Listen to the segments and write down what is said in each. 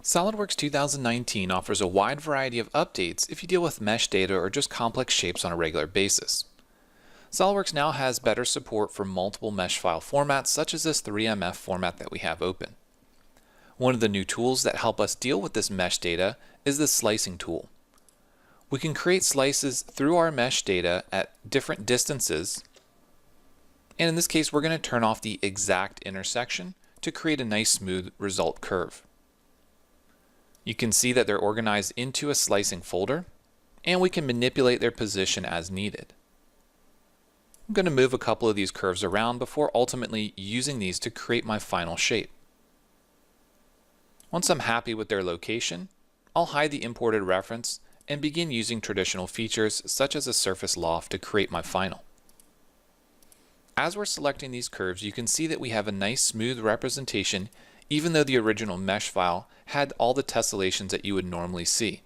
SOLIDWORKS 2019 offers a wide variety of updates if you deal with mesh data or just complex shapes on a regular basis. SOLIDWORKS now has better support for multiple mesh file formats such as this 3MF format that we have open. One of the new tools that help us deal with this mesh data is the slicing tool. We can create slices through our mesh data at different distances, and in this case we're going to turn off the exact intersection to create a nice smooth result curve. You can see that they're organized into a slicing folder, and we can manipulate their position as needed. I'm going to move a couple of these curves around before ultimately using these to create my final shape. Once I'm happy with their location, I'll hide the imported reference and begin using traditional features such as a surface loft to create my final. As we're selecting these curves, you can see that we have a nice smooth representation even though the original mesh file had all the tessellations that you would normally see.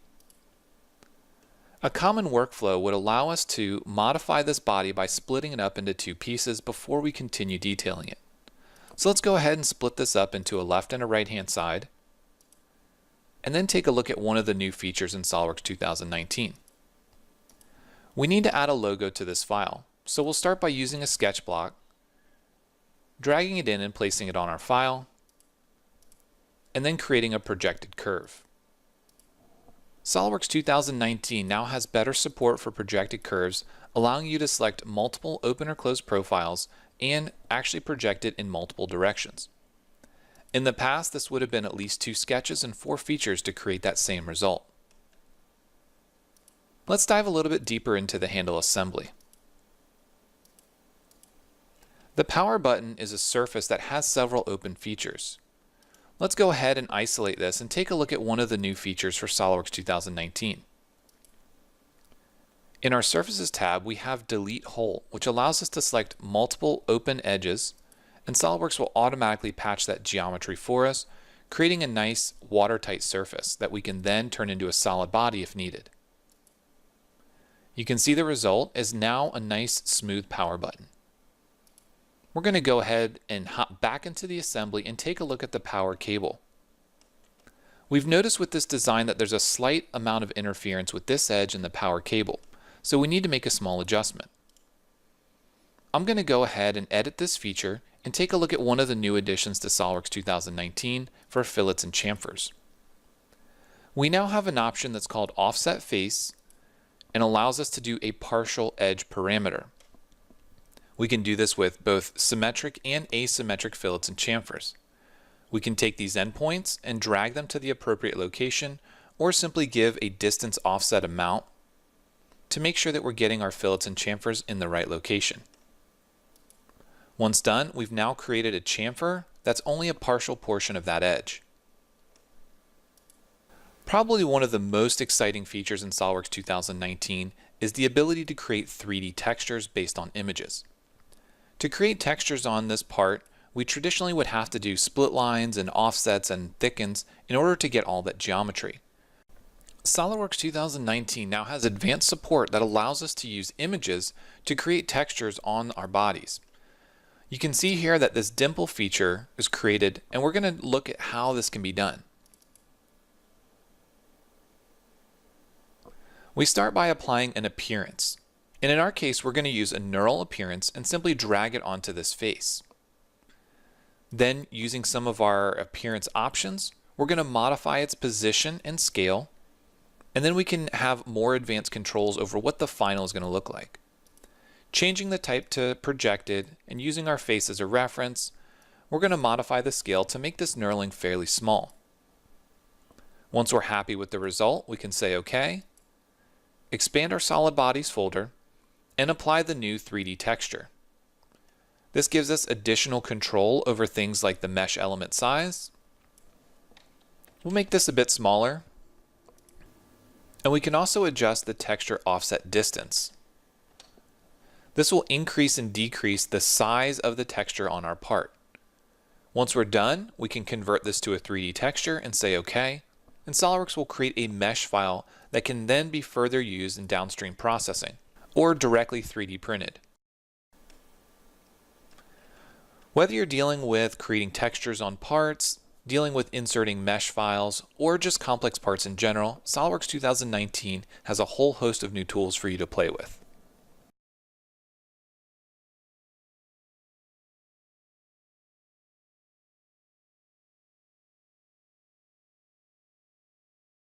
A common workflow would allow us to modify this body by splitting it up into two pieces before we continue detailing it. So let's go ahead and split this up into a left and a right hand side, and then take a look at one of the new features in SOLIDWORKS 2019. We need to add a logo to this file, so we'll start by using a sketch block, dragging it in and placing it on our file, and then creating a projected curve. SOLIDWORKS 2019 now has better support for projected curves, allowing you to select multiple open or closed profiles and actually project it in multiple directions. In the past, this would have been at least 2 sketches and 4 features to create that same result. Let's dive a little bit deeper into the handle assembly. The power button is a surface that has several open features. Let's go ahead and isolate this and take a look at one of the new features for SOLIDWORKS 2019. In our Surfaces tab, we have Delete Hole, which allows us to select multiple open edges, and SOLIDWORKS will automatically patch that geometry for us, creating a nice watertight surface that we can then turn into a solid body if needed. You can see the result is now a nice smooth power button. We're going to go ahead and hop back into the assembly and take a look at the power cable. We've noticed with this design that there's a slight amount of interference with this edge and the power cable, so we need to make a small adjustment. I'm going to go ahead and edit this feature and take a look at one of the new additions to SOLIDWORKS 2019 for fillets and chamfers. We now have an option that's called Offset Face and allows us to do a partial edge parameter. We can do this with both symmetric and asymmetric fillets and chamfers. We can take these endpoints and drag them to the appropriate location, or simply give a distance offset amount to make sure that we're getting our fillets and chamfers in the right location. Once done, we've now created a chamfer that's only a partial portion of that edge. Probably one of the most exciting features in SOLIDWORKS 2019 is the ability to create 3D textures based on images. To create textures on this part, we traditionally would have to do split lines and offsets and thickens in order to get all that geometry. SOLIDWORKS 2019 now has advanced support that allows us to use images to create textures on our bodies. You can see here that this dimple feature is created, and we're going to look at how this can be done. We start by applying an appearance. And in our case, we're going to use a neural appearance and simply drag it onto this face. Then, using some of our appearance options, we're going to modify its position and scale, and then we can have more advanced controls over what the final is going to look like. Changing the type to projected and using our face as a reference, we're going to modify the scale to make this knurling fairly small. Once we're happy with the result, we can say OK, expand our solid bodies folder, and apply the new 3D texture. This gives us additional control over things like the mesh element size. We'll make this a bit smaller, and we can also adjust the texture offset distance. This will increase and decrease the size of the texture on our part. Once we're done, we can convert this to a 3D texture and say OK, and SOLIDWORKS will create a mesh file that can then be further used in downstream processing, or directly 3D printed. Whether you're dealing with creating textures on parts, dealing with inserting mesh files, or just complex parts in general, SOLIDWORKS 2019 has a whole host of new tools for you to play with.